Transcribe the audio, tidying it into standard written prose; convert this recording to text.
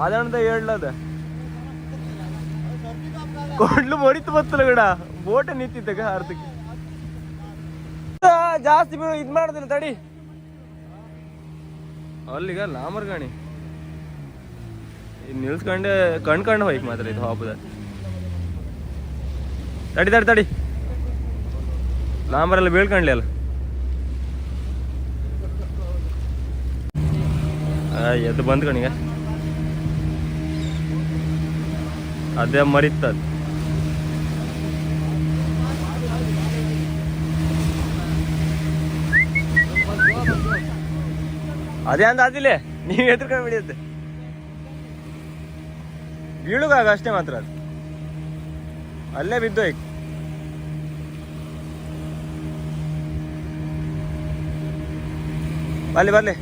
ಸಾಧಾರಣದ ಹೇಳದ ಕೊಂಡ್ಲು ಮರಿತು ಬತ್ತಲ್ಲ ಗಡ ಬೋಟ ನಿಂತಿದ್ದಾಗ ಅರ್ಧಕ್ಕೆ ಜಾಸ್ತಿ ಇದ್ ಮಾಡುದಿಲ್ಲ ತಡಿ ಅಲ್ಲಿಗ ಲಾಮರ್ ಗಾಣಿ ನಿಲ್ಸ್ಕೊಂಡೆ ಕಣ್ಕಂಡು ಹೋಯ್ಕ್ ಮಾತ್ರ ಇದು ಹಾಪದ ತಡಿ ತಡಿ ತಡಿ ಲಾಂಬರೆಲ್ಲ ಬೀಳ್ಕೊಂಡ್ಲಿ ಅಲ್ಲ ಎದ್ದು ಬಂದ್ ಕಣಿಗ ಅದೇ ಮರಿತದ ಅದೇ ಅಂದ ಅದಿಲ್ಲೇ ನೀವು ಎದ್ರಕೊಂಡು ಬಿಡಿಯುತ್ತೆ ಬೀಳುಗಾಗ ಅಷ್ಟೇ ಮಾತ್ರ ಅದು ಅಲ್ಲೇ ಬಿದ್ದೋಯ್ತು ಬರ್ಲಿ ಬರ್ಲಿ